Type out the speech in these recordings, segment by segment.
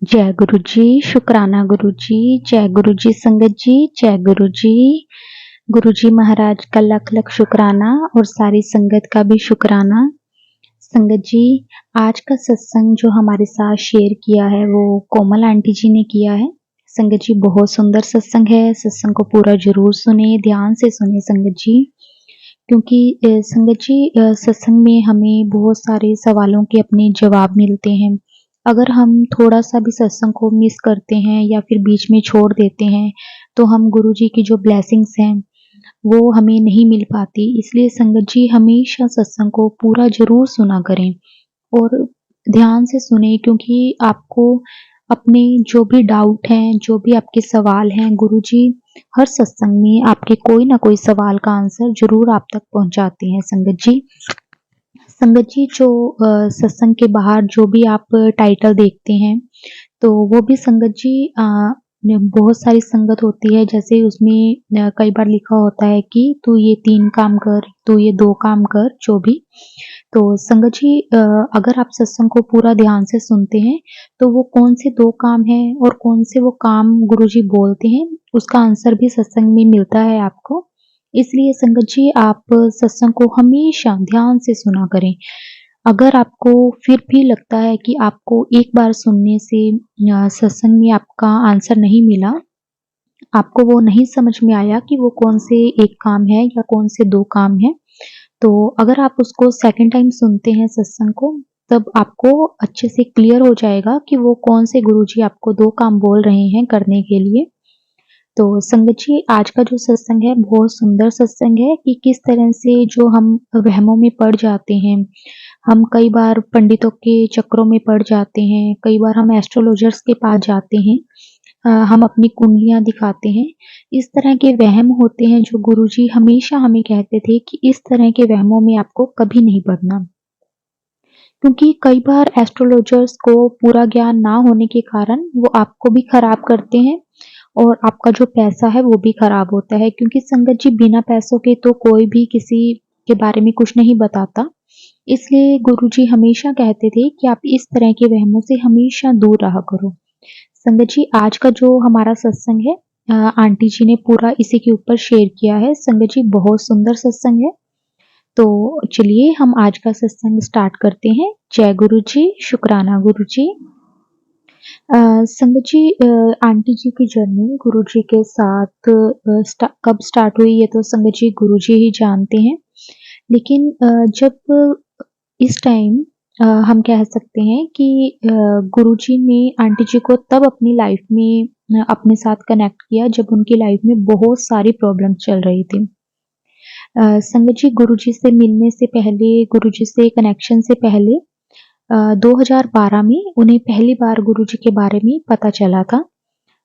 जय गुरु जी, शुक्राना गुरु जी, जय गुरु जी संगत जी, जय गुरु जी। गुरु जी महाराज का लख लख शुक्राना और सारी संगत का भी शुक्राना। संगत जी, आज का सत्संग जो हमारे साथ शेयर किया है वो कोमल आंटी जी ने किया है। संगत जी बहुत सुंदर सत्संग है, सत्संग को पूरा जरूर सुने, ध्यान से सुने संगत जी। क्योंकि संगत जी सत्संग में हमें बहुत सारे सवालों के अपने जवाब मिलते हैं। अगर हम थोड़ा-सा भी सत्संग को मिस करते हैं या फिर बीच में छोड़ देते हैं, तो हम गुरुजी की जो ब्लेसिंग्स हैं, वो हमें नहीं मिल पाती। इसलिए संगत जी हमेशा सत्संग को पूरा ज़रूर सुना करें और ध्यान से सुनें, क्योंकि आपको अपने जो भी डाउट हैं, जो भी आपके सवाल हैं, गुरुजी हर सत्संग में आपके कोई ना कोई सवाल का आंसर ज़रूर आप तक पहुँचाते हैं संगत जी। संगत जी जो सत्संग के बाहर जो भी आप टाइटल देखते हैं, तो वो भी संगत जी बहुत सारी संगत होती है, जैसे उसमें कई बार लिखा होता है कि तू ये 3 काम कर, तू ये 2 काम कर, जो भी। तो संगत जी अगर आप सत्संग को पूरा ध्यान से सुनते हैं, तो वो कौन से 2 काम हैं और कौन से वो काम गुरुजी बोलते हैं, उसका आंसर भी सत्संग में मिलता है आपको। इसलिए संगत जी आप सत्संग को हमेशा ध्यान से सुना करें। अगर आपको फिर भी लगता है कि आपको एक बार सुनने से सत्संग में आपका आंसर नहीं मिला, आपको वो नहीं समझ में आया कि वो कौन से 1 काम है या कौन से 2 काम हैं, तो अगर आप उसको सेकंड टाइम सुनते हैं सत्संग को, तब आपको अच्छे से क्लियर हो जाएगा कि वो कौन से गुरुजी आपको 2 काम बोल रहे हैं करने के लिए। तो संगत जी आज का जो सत्संग है बहुत सुंदर सत्संग है कि किस तरह से जो हम वहमों में पड़ जाते हैं, हम कई बार पंडितों के चक्रों में पड़ जाते हैं, कई बार हम एस्ट्रोलॉजर्स के पास जाते हैं, हम अपनी कुंडलियाँ दिखाते हैं। इस तरह के वहम होते हैं जो गुरुजी हमेशा हमें कहते थे कि इस तरह के वहमों में आपको कभी नहीं पड़ना। क्योंकि कई बार एस्ट्रोलॉजर्स को पूरा ज्ञान ना होने के कारण वो आपको भी खराब करते हैं और आपका जो पैसा है वो भी खराब होता है, क्योंकि संगत जी बिना पैसों के तो कोई भी किसी के बारे में कुछ नहीं बताता। इसलिए गुरुजी हमेशा कहते थे कि आप इस तरह के वहमों से हमेशा दूर रहा करो। संगत जी आज का जो हमारा सत्संग है आंटी जी ने पूरा इसी के ऊपर शेयर किया है। संगत जी बहुत सुंदर सत्संग है। तो चलिए हम आज का सत्संग स्टार्ट करते हैं। जय गुरु जी, शुक्राना गुरु जी। संगत जी आंटी जी की जर्नी गुरु जी के साथ कब स्टार्ट हुई ये तो संगत जी गुरु जी ही जानते हैं। लेकिन जब इस टाइम हम कह सकते हैं कि गुरु जी ने आंटी जी को तब अपनी लाइफ में अपने साथ कनेक्ट किया जब उनकी लाइफ में बहुत सारी प्रॉब्लम चल रही थी। संगत जी गुरुजी से मिलने से पहले, गुरुजी से कनेक्शन से पहले 2012 में उन्हें पहली बार गुरुजी के बारे में पता चला था।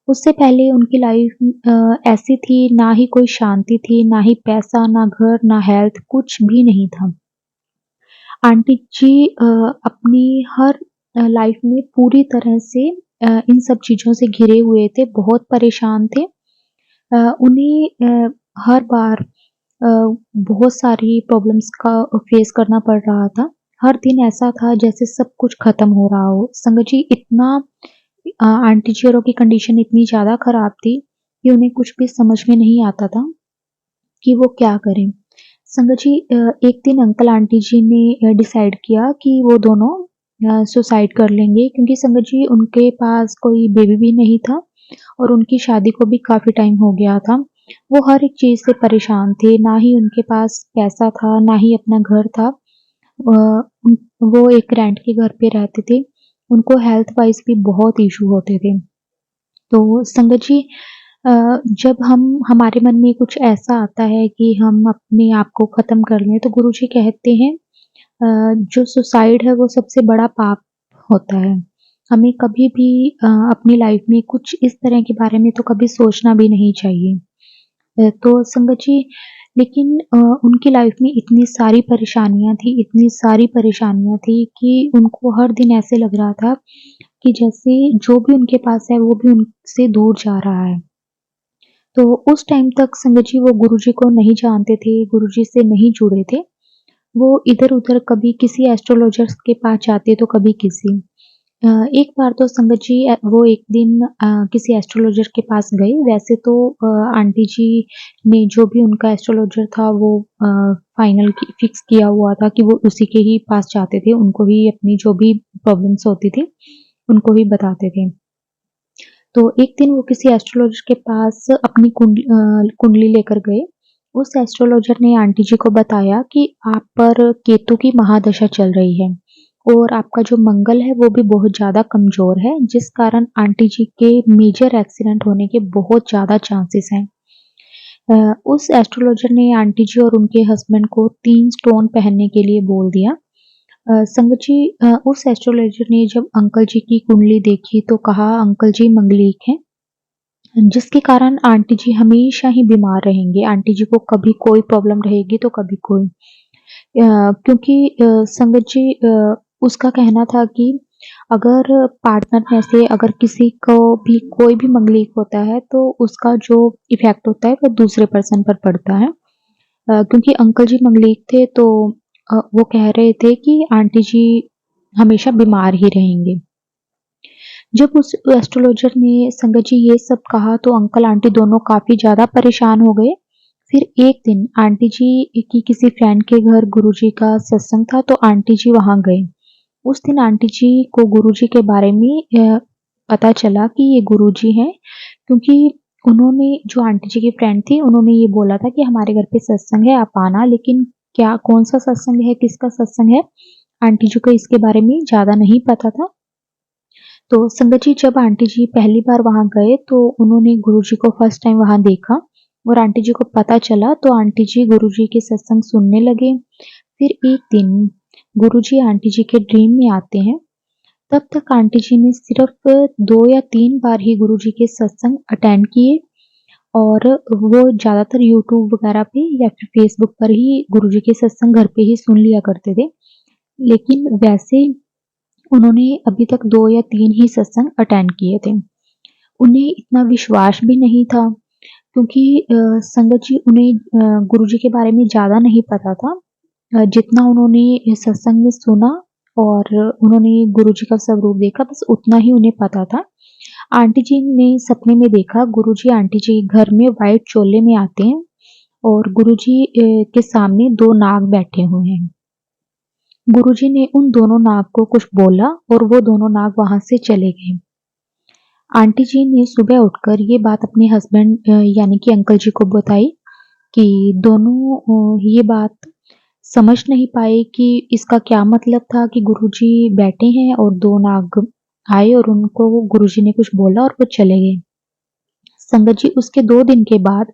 उससे पहले उनकी लाइफ ऐसी थी, ना ही कोई शांति थी, ना ही पैसा, ना घर, ना हेल्थ, कुछ भी नहीं था। आंटी जी अपनी हर लाइफ में पूरी तरह से इन सब चीज़ों से घिरे हुए थे, बहुत परेशान थे। उन्हें हर बार अ, बहुत सारी प्रॉब्लम्स का फेस करना पड़ रहा था। हर दिन ऐसा था जैसे सब कुछ खत्म हो रहा हो। संगत जी इतना आंटी जी औरों की कंडीशन इतनी ज़्यादा खराब थी कि उन्हें कुछ भी समझ में नहीं आता था कि वो क्या करें। संगत जी एक दिन अंकल आंटी जी ने डिसाइड किया कि वो दोनों सुसाइड कर लेंगे, क्योंकि संगत जी उनके पास कोई बेबी भी नहीं था और उनकी शादी को भी काफ़ी टाइम हो गया था। वो हर एक चीज़ से परेशान थे, ना ही उनके पास पैसा था, ना ही अपना घर था। वो एक रेंट के घर पे रहते थे। उनको हेल्थ वाइज़ भी बहुत इश्यू होते थे। तो संगत जी अ, जब हम हमारे मन में कुछ ऐसा आता है कि हम अपने आप को ख़त्म कर लें, तो गुरुजी कहते हैं जो सुसाइड है वो सबसे बड़ा पाप होता है। हमें कभी भी अपनी लाइफ़ में कुछ इस तरह के बारे में तो कभी सोचना भी नहीं चाहिए। तो संगत जी लेकिन उनकी लाइफ़ में इतनी सारी परेशानियाँ थी, इतनी सारी परेशानियाँ थी कि उनको हर दिन ऐसे लग रहा था कि जैसे जो भी उनके पास है वो भी उनसे दूर जा रहा है। तो उस टाइम तक संगत जी वो गुरुजी को नहीं जानते थे, गुरुजी से नहीं जुड़े थे। वो इधर-उधर कभी किसी एस्ट्रोलॉजर्स के पास जाते तो कभी किसी। एक बार तो संगत जी वो एक दिन किसी एस्ट्रोलॉजर के पास गए। वैसे तो आंटी जी ने जो भी उनका एस्ट्रोलॉजर था वो फाइनल फिक्स किया हुआ था कि वो उसी के ही पास जाते थे। उनको ही अपनी जो भी प्रॉब्लम्स होती थी, उनको ही बताते थे। तो एक दिन वो किसी एस्ट्रोलॉजर के पास अपनी कुंडली लेकर गए। उस एस्ट्रोलॉजर ने आंटी जी को बताया कि आप पर केतु की महादशा चल रही है और आपका जो मंगल है वो भी बहुत ज़्यादा कमज़ोर है, जिस कारण आंटी जी के मेजर एक्सीडेंट होने के बहुत ज़्यादा चांसेस हैं। उस एस्ट्रोलॉजर ने आंटी जी और उनके हस्बैंड को 3 स्टोन पहनने के लिए बोल दिया। संगत जी, उस एस्ट्रोलॉजर ने जब अंकल जी की कुंडली देखी तो कहा अंकल जी मंगलिक हैं, जिसके कारण आंटी जी हमेशा ही बीमार रहेंगे। आंटी जी को कभी कोई प्रॉब्लम रहेगी तो कभी कोई। क्योंकि संगत जी, उसका कहना था कि अगर पार्टनर में से अगर किसी को भी कोई भी मंगलिक होता है तो उसका जो इफ़ेक्ट होता है वो दूसरे पर्सन पर पड़ता है। क्योंकि अंकल जी मंगलिक थे तो वो कह रहे थे कि आंटी जी हमेशा बीमार ही रहेंगे। जब उस एस्ट्रोलॉजर ने संगत जी ये सब कहा तो अंकल आंटी दोनों काफ़ी ज़्यादा परेशान हो गए। फिर एक दिन आंटी जी की किसी फ्रेंड के घर गुरुजी का सत्संग था तो आंटी जी वहाँ गए। उस दिन आंटी जी को गुरुजी के बारे में पता चला कि ये गुरुजी हैं, क्योंकि उन्होंने जो आंटी जी की फ्रेंड थी उन्होंने ये बोला था कि हमारे घर पे सत्संग है आप आना, लेकिन क्या कौन-सा सत्संग है, किसका सत्संग है, आंटी जी को इसके बारे में ज़्यादा नहीं पता था। तो संगत जी जब आंटी जी पहली बार वहाँ गए तो उन्होंने गुरुजी को फर्स्ट टाइम वहाँ देखा और आंटी जी को पता चला तो आंटी जी गुरुजी के सत्संग सुनने लगे। फिर एक दिन गुरुजी आंटी जी के ड्रीम में आते हैं। तब तक आंटी जी ने सिर्फ 2 या 3 बार ही गुरुजी के सत्संग अटेंड किए और वो ज़्यादातर यूट्यूब वगैरह पे या फिर फेसबुक पर ही गुरुजी के सत्संग घर पे ही सुन लिया करते थे। लेकिन वैसे उन्होंने अभी तक 2 या 3 ही सत्संग अटेंड किए थे। उन्हें इतना विश्वास भी नहीं था, क्योंकि संगत जी उन्हें गुरुजी के बारे में ज़्यादा नहीं पता था। जितना उन्होंने सत्संग में सुना और उन्होंने गुरुजी का स्वरूप देखा, बस उतना ही उन्हें पता था। आंटी जी ने सपने में देखा गुरुजी आंटी जी घर में व्हाइट चोले में आते हैं और गुरुजी के सामने 2 नाग बैठे हुए हैं। गुरुजी ने उन दोनों नाग को कुछ बोला और वो दोनों नाग वहाँ से चले गए। आंटी जी ने सुबह उठकर ये बात अपने हस्बैंड यानी कि अंकल जी को बताई कि दोनों ये बात समझ नहीं पाए कि इसका क्या मतलब था कि गुरुजी बैठे हैं और 2 नाग आए और उनको गुरुजी ने कुछ बोला और वो चले गए। संगत जी उसके 2 दिन के बाद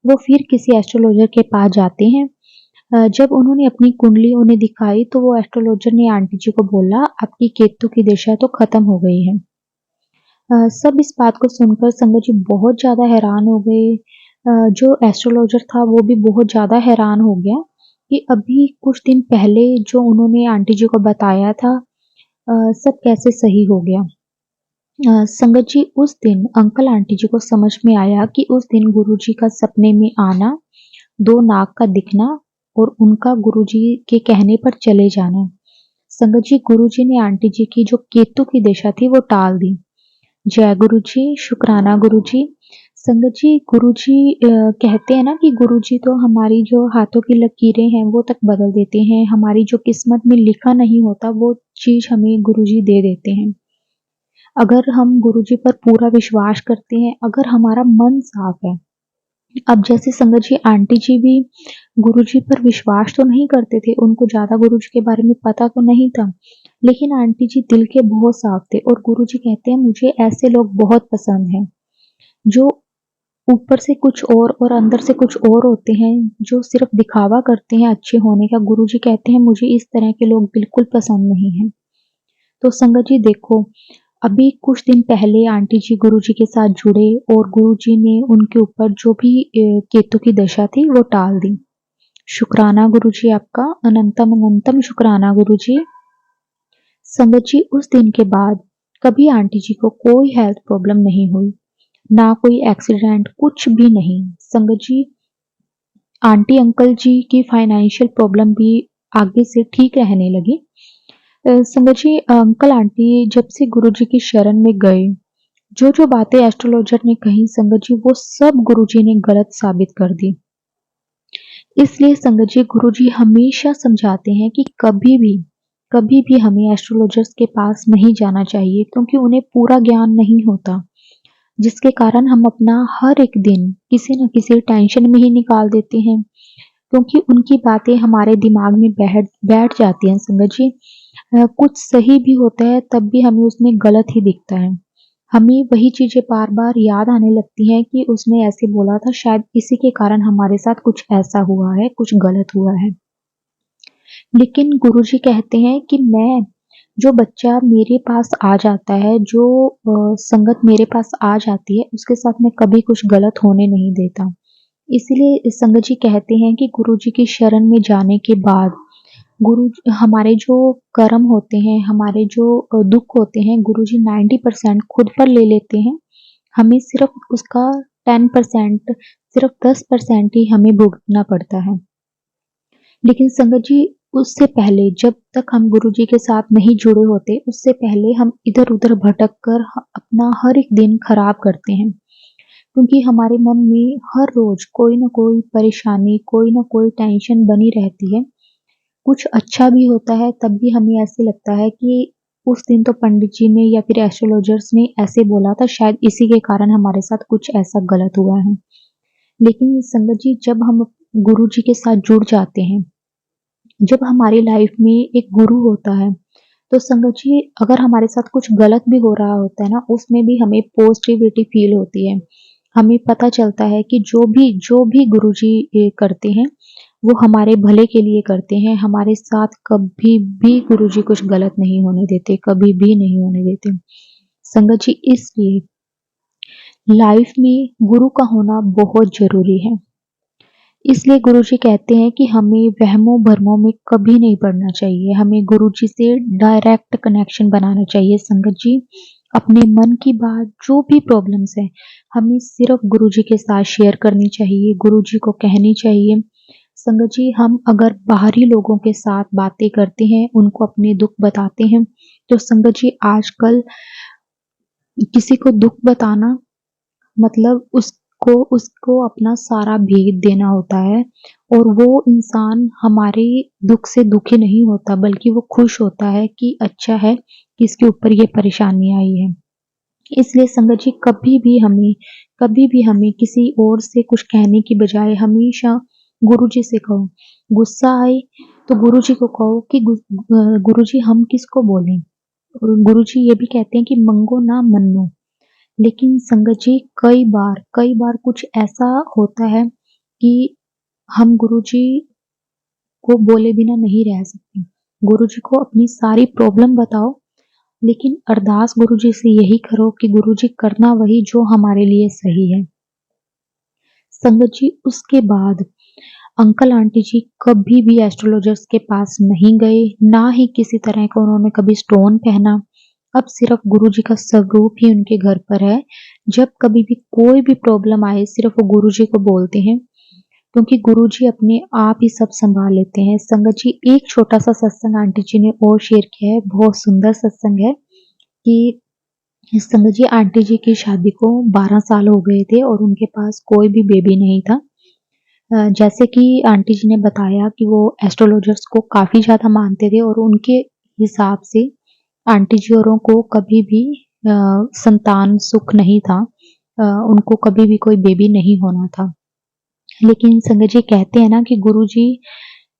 वो फिर किसी एस्ट्रोलॉजर के पास जाते हैं। जब उन्होंने अपनी कुंडली उन्हें दिखाई तो वो एस्ट्रोलॉजर ने आंटी जी को बोला आपकी केतु की दिशा तो खत्म हो गई है। सब इस बात को सुनकर संगत जी बहुत ज़्यादा हैरान हो गए। जो एस्ट्रोलॉजर था वो भी बहुत ज़्यादा हैरान हो गया कि अभी कुछ दिन पहले जो उन्होंने आंटी जी को बताया था सब कैसे सही हो गया। संगत जी उस दिन अंकल आंटी जी को समझ में आया कि उस दिन गुरुजी का सपने में आना, 2 नाग का दिखना और उनका गुरुजी के कहने पर चले जाना। संगत जी गुरुजी ने आंटी जी की जो केतु की दिशा थी वो टाल दी। जय गुरुजी, शुक्राना गुरुजी। संगत जी गुरुजी कहते हैं ना कि गुरुजी तो हमारी जो हाथों की लकीरें हैं वो तक बदल देते हैं। हमारी जो किस्मत में लिखा नहीं होता वो चीज़ हमें गुरुजी दे देते हैं। अगर हम गुरुजी पर पूरा विश्वास करते हैं, अगर हमारा मन साफ है। अब जैसे संगत जी आंटी जी भी गुरुजी पर विश्वास तो नहीं करते थे, उनको ज़्यादा गुरुजी के बारे में पता तो नहीं था। लेकिन आंटी जी दिल के बहुत साफ थे और गुरुजी कहते हैं मुझे ऐसे लोग बहुत पसंद हैं, जो ऊपर से कुछ और अंदर से कुछ और होते हैं, जो सिर्फ दिखावा करते हैं अच्छे होने का। गुरुजी कहते हैं मुझे इस तरह के लोग बिल्कुल पसंद नहीं हैं। तो संगत जी देखो, अभी कुछ दिन पहले आंटी जी गुरुजी के साथ जुड़े और गुरुजी ने उनके ऊपर जो भी केतु की दशा थी वो टाल दी। शुक्राना गुरुजी आपका, अनंतम अनंतम शुक्राना गुरुजी। संगत जी उस दिन के बाद कभी आंटी जी को कोई हेल्थ प्रॉब्लम नहीं हुई, ना कोई एक्सीडेंट, कुछ भी नहीं। संगत जी आंटी अंकल जी की फाइनेंशियल प्रॉब्लम भी आगे से ठीक रहने लगी। संगत जी, अंकल आंटी जब से गुरुजी की शरण में गए, जो बातें एस्ट्रोलॉजर ने कही संगत जी, वो सब गुरुजी ने गलत साबित कर दी। इसलिए संगत जी, गुरुजी हमेशा समझाते हैं कि कभी भी हमें एस्ट्रोलॉजर्स के पास नहीं जाना चाहिए, क्योंकि उन्हें पूरा ज्ञान नहीं होता, जिसके कारण हम अपना हर एक दिन किसी न किसी टेंशन में ही निकाल देते हैं, क्योंकि उनकी बातें हमारे दिमाग में बैठ बैठ जाती हैं संगत जी। कुछ सही भी होता है तब भी हमें उसमें गलत ही दिखता है। हमें वही चीज़ें बार-बार याद आने लगती हैं कि उसने ऐसे बोला था, शायद इसी के कारण हमारे साथ कुछ ऐसा हुआ है, कुछ गलत हुआ है। लेकिन गुरुजी कहते हैं कि जो बच्चा मेरे पास आ जाता है, जो संगत मेरे पास आ जाती है, उसके साथ मैं कभी कुछ गलत होने नहीं देता। इसीलिए संगत जी कहते हैं कि गुरुजी की शरण में जाने के बाद गुरु हमारे जो कर्म होते हैं, हमारे जो दुःख होते हैं, गुरुजी 90% खुद पर ले लेते हैं। हमें सिर्फ़ उसका 10%, सिर्फ़ 10% ही हमें भुगतना पड़ता है। लेकिन संगत जी, उससे पहले जब तक हम गुरुजी के साथ नहीं जुड़े होते, उससे पहले हम इधर-उधर भटक कर अपना हर एक दिन खराब करते हैं। क्योंकि हमारे मन में हर रोज़ कोई न कोई परेशानी, कोई न कोई टेंशन बनी रहती है। कुछ अच्छा भी होता है तब भी हमें ऐसे लगता है कि उस दिन तो पंडित जी ने या फिर एस्ट्रोलॉजर्स ने ऐसे बोला था, शायद इसी के कारण हमारे साथ कुछ ऐसा गलत हुआ है। लेकिन संगत जी, जब हम गुरु जी के साथ जुड़ जाते हैं, जब हमारी लाइफ में एक गुरु होता है, तो संगत जी, अगर हमारे साथ कुछ गलत भी हो रहा होता है ना, उसमें भी हमें पॉजिटिविटी फील होती है। हमें पता चलता है कि जो भी गुरुजी करते हैं, वो हमारे भले के लिए करते हैं। हमारे साथ कभी भी गुरुजी कुछ गलत नहीं होने देते, कभी भी नहीं होने देते। संगत जी, इसलिए लाइफ में गुरु का होना बहुत ज़रूरी है। इसलिए गुरुजी कहते हैं कि हमें वहमों-भरमों में कभी नहीं पड़ना चाहिए। हमें गुरुजी से डायरेक्ट कनेक्शन बनाना चाहिए संगत जी। अपने मन की बात, जो भी प्रॉब्लम्स हैं, हमें सिर्फ़ गुरुजी के साथ शेयर करनी चाहिए, गुरुजी को कहनी चाहिए। संगत जी, हम अगर बाहरी लोगों के साथ बातें करते हैं, उनको अपने दुःख बताते हैं, तो संगत जी, आजकल किसी को दुःख बताना मतलब उसको अपना सारा भेद देना होता है, और वो इंसान हमारे दुःख से दुखी नहीं होता, बल्कि वो खुश होता है कि अच्छा है कि इसके ऊपर ये परेशानी आई है। इसलिए संगत जी, कभी भी हमें किसी और से कुछ कहने की बजाय हमेशा गुरुजी से कहो। गुस्सा आए तो गुरुजी को कहो कि गुरुजी, हम किसको बोलें? गुरुजी ये भी कहते हैं कि मंगो ना मन्नो। लेकिन संगत जी, कई बार कुछ ऐसा होता है कि हम गुरुजी को बोले बिना नहीं रह सकते। गुरुजी को अपनी सारी प्रॉब्लम बताओ, लेकिन अरदास गुरुजी से यही करो कि गुरुजी, करना वही जो हमारे लिए सही है। संगत जी, उसके बाद अंकल आंटी जी कभी भी एस्ट्रोलॉजर्स के पास नहीं गए, ना ही किसी तरह का उन्होंने कभी स्टोन पहना। अब सिर्फ गुरुजी का स्वरूप ही उनके घर पर है। जब कभी भी कोई भी प्रॉब्लम आए, सिर्फ वो गुरुजी को बोलते हैं, क्योंकि गुरुजी अपने आप ही सब सँभाल लेते हैं। संगत जी, एक छोटा-सा सत्संग आंटी जी ने और शेयर किया है, बहुत सुंदर सत्संग है कि संगत जी, आंटी जी की शादी को 12 साल हो गए थे और उनके पास कोई भी बेबी नहीं था। जैसे कि आंटी जी ने बताया कि वो एस्ट्रोलॉजर्स को काफ़ी ज़्यादा मानते थे, और उनके हिसाब से आंटी जी औरों को कभी भी संतान सुख नहीं था। उनको कभी भी कोई बेबी नहीं होना था। लेकिन संगत जी, कहते हैं ना कि गुरुजी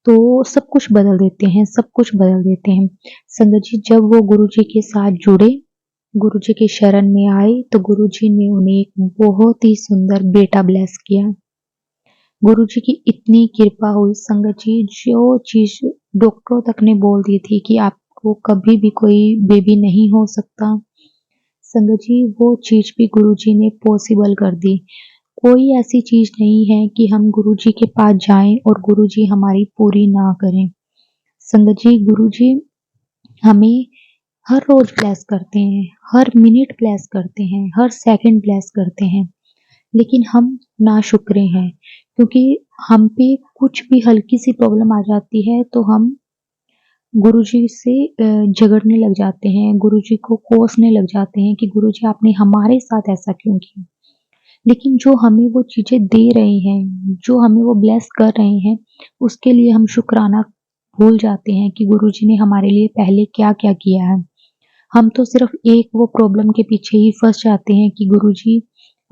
तो सब कुछ बदल देते हैं, सब कुछ बदल देते हैं। संगत जी, जब वो गुरुजी के साथ जुड़े, गुरुजी की शरण में आए, तो गुरुजी ने उन्हें एक बहुत ही सुंदर बेटा ब्लेस किया। गुरुजी की इतनी कृपा हुई संगत जी, जो चीज़ डॉक्टरों तक ने बोल दी थी कि आपको कभी भी कोई बेबी नहीं हो सकता, संगत जी, वो चीज़ भी गुरुजी ने पॉसिबल कर दी। कोई ऐसी चीज़ नहीं है कि हम गुरुजी के पास जाएँ और गुरुजी हमारी पूरी ना करें। संगत जी, गुरुजी हमें हर रोज़ ब्लेस करते हैं, हर मिनट ब्लेस करते हैं, हर सेकंड ब्लेस करते हैं। लेकिन हम नाशुक्रे हैं, क्योंकि हम पे कुछ भी हल्की सी प्रॉब्लम आ जाती है तो हम गुरुजी से झगड़ने लग जाते हैं, गुरुजी को कोसने लग जाते हैं कि गुरुजी आपने हमारे साथ ऐसा क्यों किया? लेकिन जो हमें वो चीज़ें दे रहे हैं, जो हमें वो ब्लेस कर रहे हैं, उसके लिए हम शुक्राना भूल जाते हैं कि गुरुजी ने हमारे लिए पहले क्या-क्या किया है। हम तो सिर्फ़ एक वो प्रॉब्लम के पीछे ही फँस जाते हैं कि गुरुजी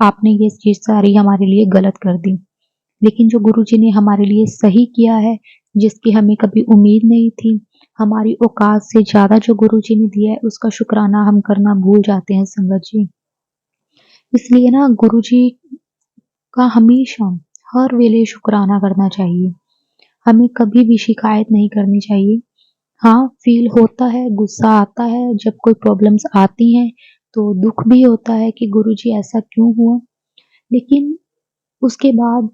आपने ये चीज़ सारी हमारे लिए गलत कर दी। लेकिन जो गुरुजी ने हमारे लिए सही किया है, जिसकी हमें कभी उम्मीद नहीं थी, हमारी औकात से ज़्यादा जो गुरुजी ने दिया है, उसका शुक्राना हम करना भूल जाते हैं संगत जी। इसलिए ना गुरुजी का हमेशा हर वेले शुक्राना करना चाहिए। हमें कभी भी शिकायत नहीं करनी चाहिए। हाँ, फ़ील होता है, गुस्सा आता है, जब कोई प्रॉब्लम्स आती हैं, तो दुःख भी होता है कि गुरुजी ऐसा क्यों हुआ? लेकिन उसके बाद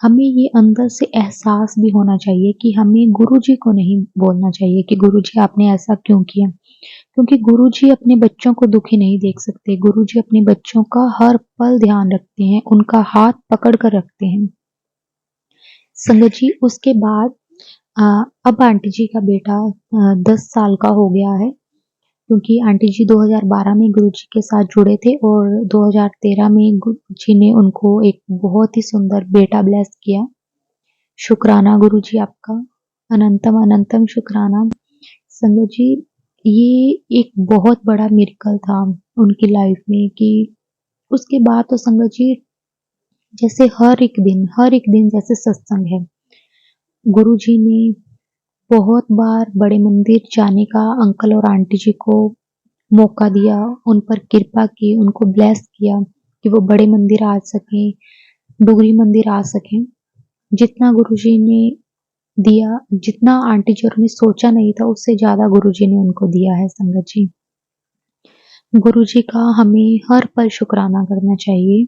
हमें ये अंदर से एहसास भी होना चाहिए कि हमें गुरुजी को नहीं बोलना चाहिए कि गुरुजी आपने ऐसा क्यों किया? क्योंकि गुरुजी अपने बच्चों को दुखी नहीं देख सकते, गुरुजी अपने बच्चों का हर पल ध्यान रखते हैं, उनका हाथ पकड़ कर रखते हैं। संगत जी उसके बाद अ, अब आंटी जी का बेटा 10 साल का हो गया है क्योंकि आंटी जी 2012 में गुरुजी के साथ जुड़े थे और 2013 में गुरुजी ने उनको एक बहुत ही सुंदर बेटा ब्लेस किया। शुक्राना गुरुजी आपका, अनंतम अनंतम शुक्राना। संगत जी, ये एक बहुत बड़ा मिरेकल था उनकी लाइफ में कि उसके बाद तो संगत जी जैसे हर एक दिन जैसे सत्संग है। गुरुजी ने बहुत बार बड़े मंदिर जाने का अंकल और आंटी जी को मौका दिया, उन पर कृपा की, उनको ब्लेस किया कि वो बड़े मंदिर आ सकें, डुगरी मंदिर आ सकें। जितना गुरुजी ने दिया, जितना आंटी जी और ने सोचा नहीं था, उससे ज़्यादा गुरुजी ने उनको दिया है संगत जी। गुरुजी का हमें हर पल शुक्राना करना चाहिए।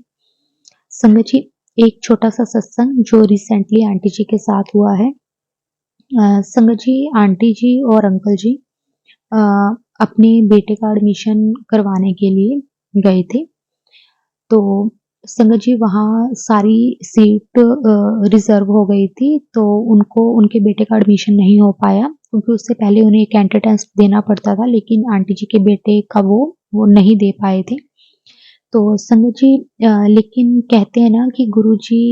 संगत जी, एक छोटा-सा सत्संग जो रिसेंटली आंटी जी के साथ हुआ है। संगत जी, आंटी जी और अंकल जी अ, अपने बेटे का एडमिशन करवाने के लिए गए थे। तो संगत जी वहाँ सारी सीट रिज़र्व हो गई थी, तो उनको उनके बेटे का एडमिशन नहीं हो पाया क्योंकि उससे पहले उन्हें एक एंट्रेंस देना पड़ता था, लेकिन आंटी जी के बेटे का वो नहीं दे पाए थे। तो संगत जी लेकिन कहते हैं ना कि गुरुजी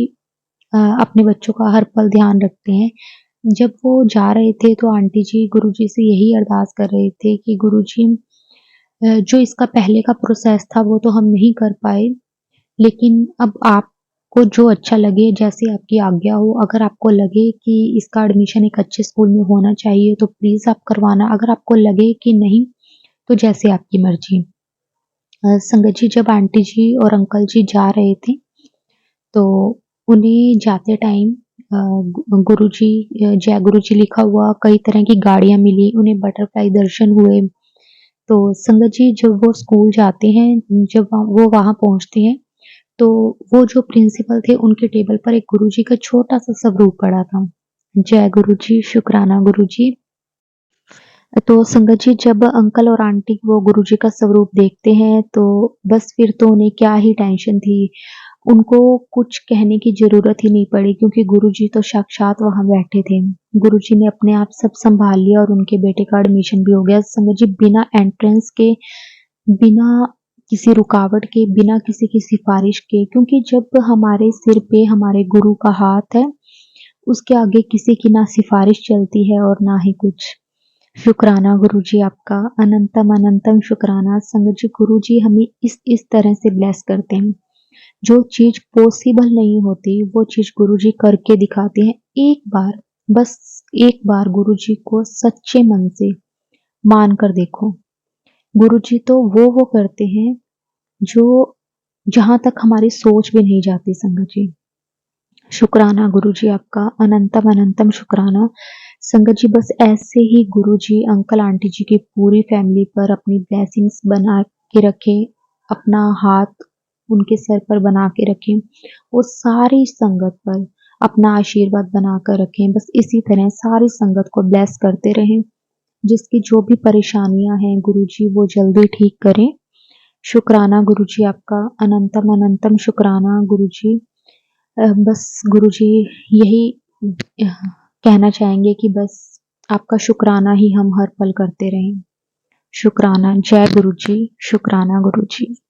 अपने बच्चों का हर पल ध्यान रखते हैं। जब वो जा रहे थे तो आंटी जी गुरुजी से यही अरदास कर रहे थे कि गुरुजी जो इसका पहले का प्रोसेस था वो तो हम नहीं कर पाए, लेकिन अब आपको जो अच्छा लगे, जैसी आपकी आज्ञा हो, अगर आपको लगे कि इसका एडमिशन एक अच्छे स्कूल में होना चाहिए तो प्लीज़ आप करवाना, अगर आपको लगे कि नहीं, तो जैसे आपकी मर्ज़ी। संगत जी जब आंटी जी और अंकल जी जा रहे थे, तो उन्हें जाते टाइम गुरुजी जय गुरुजी लिखा हुआ कई तरह की गाड़ियाँ मिली, उन्हें बटरफ्लाई दर्शन हुए। तो संगत जी जब वो स्कूल जाते हैं, जब वो वहाँ पहुँचते हैं, तो वो जो प्रिंसिपल थे उनके टेबल पर एक गुरुजी का छोटा-सा स्वरूप पड़ा था। जय गुरुजी, शुक्राना गुरुजी। तो संगत जी जब अंकल और आंटी वो गुरुजी का स्वरूप देखते हैं तो बस फिर तो उन्हें क्या ही टेंशन थी। उनको कुछ कहने की ज़रूरत ही नहीं पड़ी क्योंकि गुरुजी तो साक्षात वहाँ बैठे थे। गुरुजी ने अपने आप सब सँभाल लिया और उनके बेटे का एडमिशन भी हो गया। संगत जी बिना एंट्रेंस के, बिना किसी रुकावट के, बिना किसी की सिफ़ारिश के, क्योंकि जब हमारे सिर पे हमारे गुरु का हाथ है, उसके आगे किसी की ना सिफ़ारिश चलती है और ना ही कुछ। शुक्राना गुरुजी आपका, अनंतम अनंतम शुक्राना। संगत जी गुरुजी हमें इस तरह से ब्लेस करते हैं। जो चीज़ पॉसिबल नहीं होती, वो चीज़ गुरुजी करके दिखाते हैं। एक बार, बस एक बार गुरुजी को सच्चे मन से मान कर देखो। गुरुजी तो वो करते हैं जो जहाँ तक हमारी सोच भी नहीं जाती संगत जी। शुक्राना गुरुजी आपका, अनंतम अनंतम शुक्राना। संगत जी बस ऐसे ही गुरुजी अंकल आंटी जी की पूरी फैमिली पर अपनी ब्लेसिंग्स बना के रखें, अपना हाथ उनके सर पर बना के रखें और सारी संगत पर अपना आशीर्वाद बनाकर रखें। बस इसी तरह सारी संगत को ब्लेस करते रहें। जिसकी जो भी परेशानियाँ हैं गुरुजी वो जल्दी ठीक करें। शुक्राना गुरुजी आपका, अनंतम अनंतम शुक्राना गुरुजी। बस गुरुजी यही कहना चाहेंगे कि बस आपका शुक्राना ही हम हर पल करते रहें। शुक्राना। जय गुरु जी। शुक्राना गुरु जी।